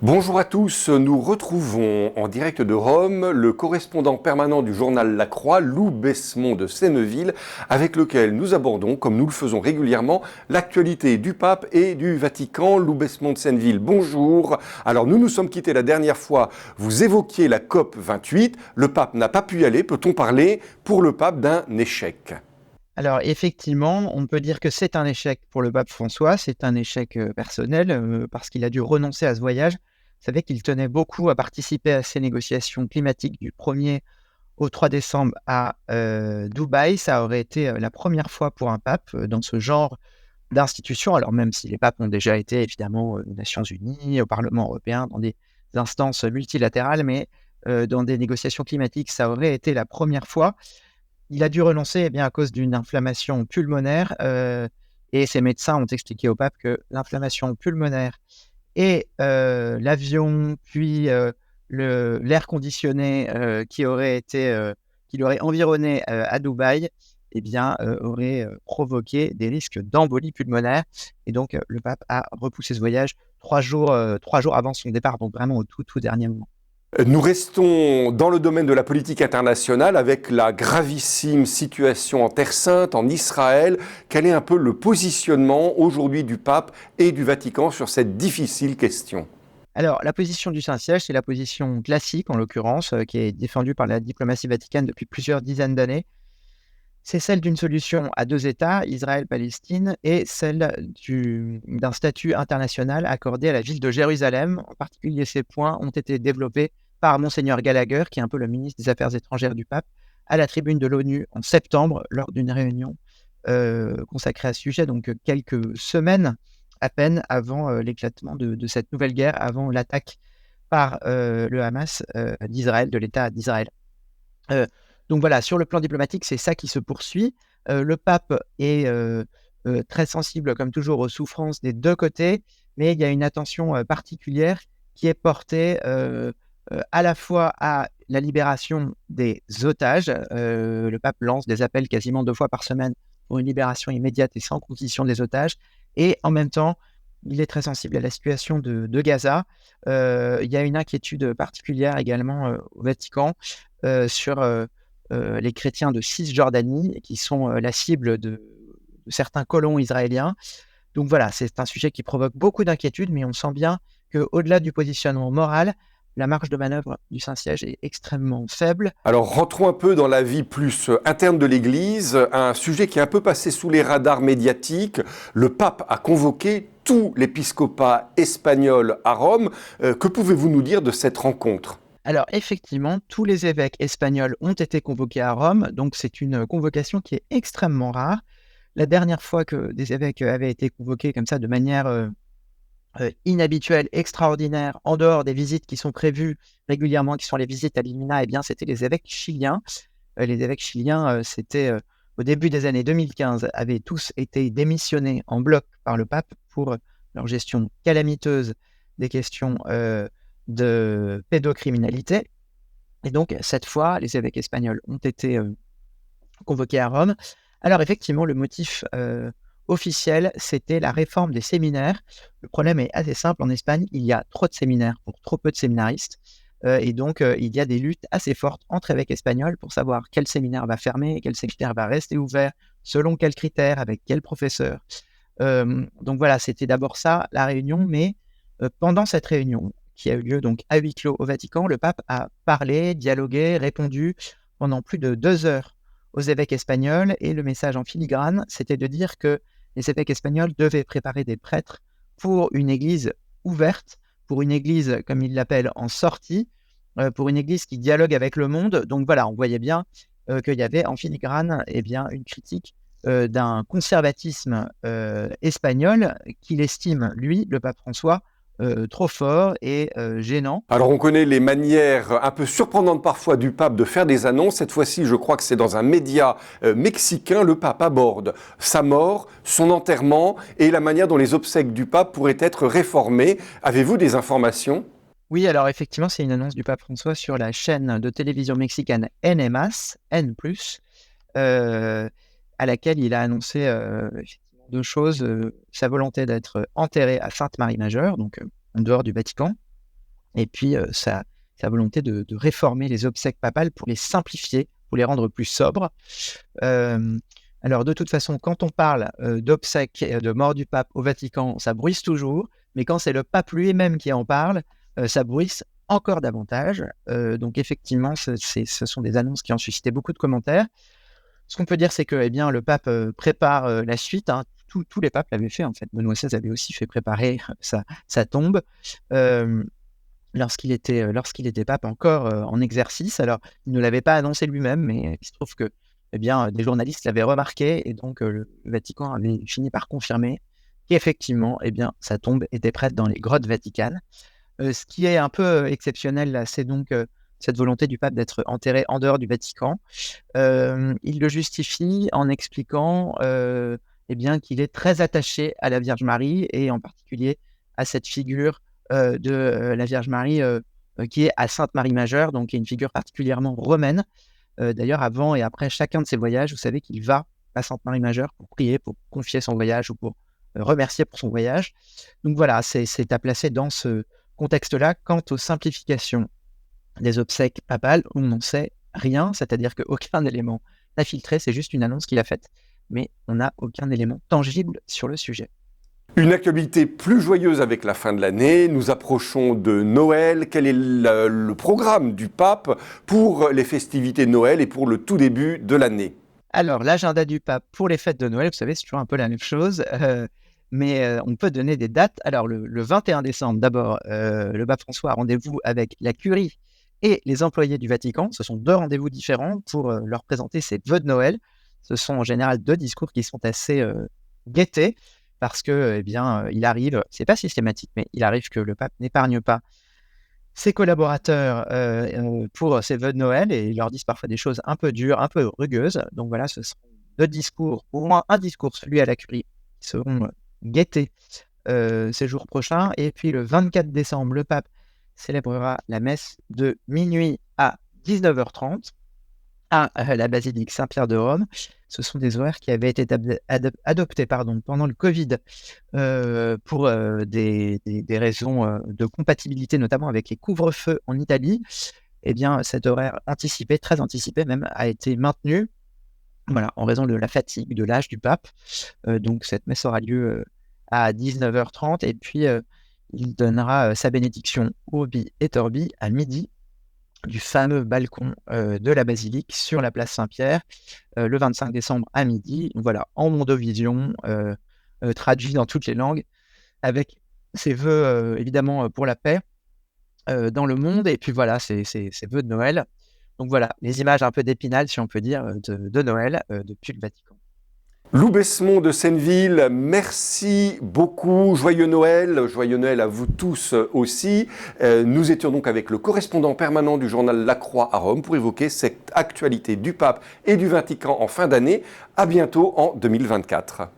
Bonjour à tous, nous retrouvons en direct de Rome le correspondant permanent du journal La Croix, Lou Besmond de Senneville, avec lequel nous abordons, comme nous le faisons régulièrement, l'actualité du pape et du Vatican. Lou Besmond de Senneville, bonjour. Alors nous nous sommes quittés la dernière fois, vous évoquiez la COP 28, le pape n'a pas pu y aller, peut-on parler pour le pape d'un échec ? Alors effectivement, on peut dire que c'est un échec pour le pape François, c'est un échec personnel parce qu'il a dû renoncer à ce voyage. Vous savez qu'il tenait beaucoup à participer à ces négociations climatiques du 1er au 3 décembre à Dubaï. Ça aurait été la première fois pour un pape dans ce genre d'institution, alors même si les papes ont déjà été évidemment aux Nations Unies, au Parlement européen, dans des instances multilatérales, mais dans des négociations climatiques, ça aurait été la première fois. Il a dû renoncer eh bien, à cause d'une inflammation pulmonaire et ses médecins ont expliqué au pape que l'inflammation pulmonaire et l'avion, puis l'air conditionné qui l'aurait environné à Dubaï, eh bien, aurait provoqué des risques d'embolie pulmonaire. Et donc, le pape a repoussé ce voyage 3 jours avant son départ, donc vraiment au tout dernier moment. Nous restons dans le domaine de la politique internationale avec la gravissime situation en Terre Sainte, en Israël. Quel est un peu le positionnement aujourd'hui du pape et du Vatican sur cette difficile question ? Alors, la position du Saint-Siège, c'est la position classique, en l'occurrence, qui est défendue par la diplomatie vaticane depuis plusieurs dizaines d'années. C'est celle d'une solution à deux États, Israël-Palestine, et celle d'un statut international accordé à la ville de Jérusalem. En particulier, ces points ont été développés par Monseigneur Gallagher, qui est un peu le ministre des Affaires étrangères du pape, à la tribune de l'ONU en septembre, lors d'une réunion consacrée à ce sujet, donc quelques semaines à peine avant l'éclatement de cette nouvelle guerre, avant l'attaque par le Hamas d'Israël, de l'État d'Israël. Heu, donc voilà, sur le plan diplomatique, c'est ça qui se poursuit. Le pape est très sensible, comme toujours, aux souffrances des 2 côtés, mais il y a une attention particulière qui est portée à la fois à la libération des otages. Le pape lance des appels quasiment 2 fois par semaine pour une libération immédiate et sans condition des otages, et en même temps, il est très sensible à la situation de Gaza. Il y a une inquiétude particulière également au Vatican sur les chrétiens de Cisjordanie, qui sont la cible de certains colons israéliens. Donc voilà, c'est un sujet qui provoque beaucoup d'inquiétudes, mais on sent bien qu'au-delà du positionnement moral, la marge de manœuvre du Saint-Siège est extrêmement faible. Alors rentrons un peu dans la vie plus interne de l'Église, un sujet qui est un peu passé sous les radars médiatiques. Le pape a convoqué tout l'épiscopat espagnol à Rome. Que pouvez-vous nous dire de cette rencontre ? Alors effectivement, tous les évêques espagnols ont été convoqués à Rome, donc c'est une convocation qui est extrêmement rare. La dernière fois que des évêques avaient été convoqués comme ça de manière inhabituelle, extraordinaire, en dehors des visites qui sont prévues régulièrement, qui sont les visites à Limina, eh bien c'était les évêques chiliens. Les évêques chiliens, c'était au début des années 2015, avaient tous été démissionnés en bloc par le pape pour leur gestion calamiteuse des questions de pédocriminalité. Et donc, cette fois, les évêques espagnols ont été convoqués à Rome. Alors, effectivement, le motif officiel, c'était la réforme des séminaires. Le problème est assez simple en Espagne, il y a trop de séminaires pour trop peu de séminaristes. Et donc, il y a des luttes assez fortes entre évêques espagnols pour savoir quel séminaire va fermer, quel séminaire va rester ouvert, selon quels critères, avec quel professeur. Donc voilà, c'était d'abord ça, la réunion, mais pendant cette réunion, qui a eu lieu donc à huis clos au Vatican, le pape a parlé, dialogué, répondu pendant plus de 2 heures aux évêques espagnols, et le message en filigrane, c'était de dire que les évêques espagnols devaient préparer des prêtres pour une église ouverte, pour une église, comme il l'appelle, en sortie, pour une église qui dialogue avec le monde. Donc voilà, on voyait bien qu'il y avait en filigrane eh bien, une critique d'un conservatisme espagnol qu'il estime, lui, le pape François, trop fort et gênant. Alors on connaît les manières un peu surprenantes parfois du pape de faire des annonces. Cette fois-ci, je crois que c'est dans un média mexicain, le pape aborde sa mort, son enterrement et la manière dont les obsèques du pape pourraient être réformées. Avez-vous des informations ? Oui, alors effectivement, c'est une annonce du pape François sur la chaîne de télévision mexicaine NMAS, N+, euh, à laquelle il a annoncé effectivement 2 choses. Sa volonté d'être enterré à Sainte-Marie-Majeure, donc en dehors du Vatican, et puis sa volonté de réformer les obsèques papales pour les simplifier, pour les rendre plus sobres. Alors de toute façon, quand on parle d'obsèques et de mort du pape au Vatican, ça bruisse toujours, mais quand c'est le pape lui-même qui en parle, ça bruisse encore davantage. Donc effectivement, ce sont des annonces qui ont suscité beaucoup de commentaires. Ce qu'on peut dire, c'est que eh bien, le pape prépare la suite. Hein. Tous les papes l'avaient fait, en fait. Benoît XVI avait aussi fait préparer sa tombe lorsqu'il était pape encore en exercice. Alors, il ne l'avait pas annoncé lui-même, mais il se trouve que eh bien, des journalistes l'avaient remarqué et donc le Vatican avait fini par confirmer qu'effectivement, eh bien, sa tombe était prête dans les grottes vaticanes. Ce qui est un peu exceptionnel, là, c'est donc cette volonté du pape d'être enterré en dehors du Vatican. Il le justifie en expliquant eh bien, qu'il est très attaché à la Vierge Marie et en particulier à cette figure de la Vierge Marie qui est à Sainte Marie Majeure, donc qui est une figure particulièrement romaine. D'ailleurs, avant et après chacun de ses voyages, vous savez qu'il va à Sainte Marie Majeure pour prier, pour confier son voyage ou pour remercier pour son voyage. Donc voilà, c'est à placer dans ce contexte-là. Quant aux simplifications des obsèques papales, on n'en sait rien, c'est-à-dire qu'aucun élément n'a filtré, c'est juste une annonce qu'il a faite, mais on n'a aucun élément tangible sur le sujet. Une actualité plus joyeuse avec la fin de l'année. Nous approchons de Noël. Quel est le programme du pape pour les festivités de Noël et pour le tout début de l'année? Alors, l'agenda du pape pour les fêtes de Noël, vous savez, c'est toujours un peu la même chose, mais on peut donner des dates. Alors, le 21 décembre, d'abord, le pape François a rendez-vous avec la curie et les employés du Vatican. Ce sont 2 rendez-vous différents pour leur présenter ses vœux de Noël. Ce sont en général 2 discours qui sont assez guettés parce que, eh bien, il arrive, c'est pas systématique, mais il arrive que le pape n'épargne pas ses collaborateurs pour ses vœux de Noël et ils leur disent parfois des choses un peu dures, un peu rugueuses. Donc voilà, ce seront 2 discours, au moins un discours, celui à la curie, qui seront guettés ces jours prochains. Et puis le 24 décembre, le pape célébrera la messe de minuit à 19h30 à la basilique Saint-Pierre de Rome. Ce sont des horaires qui avaient été adoptés pendant le Covid pour des raisons de compatibilité, notamment avec les couvre-feux en Italie. Eh bien, cet horaire anticipé, très anticipé même, a été maintenu voilà, en raison de la fatigue, de l'âge du pape. Donc cette messe aura lieu à 19h30 et puis il donnera sa bénédiction Urbi et Orbi à midi du fameux balcon de la basilique sur la place Saint-Pierre le 25 décembre à midi. Voilà, en mondovision, traduit dans toutes les langues, avec ses vœux évidemment pour la paix dans le monde, et puis voilà, ses vœux de Noël. Donc voilà, les images un peu d'Épinal, si on peut dire, de Noël depuis le Vatican. Lou Besmond de Senneville, merci beaucoup. Joyeux Noël à vous tous aussi. Nous étions donc avec le correspondant permanent du journal La Croix à Rome pour évoquer cette actualité du pape et du Vatican en fin d'année. À bientôt en 2024.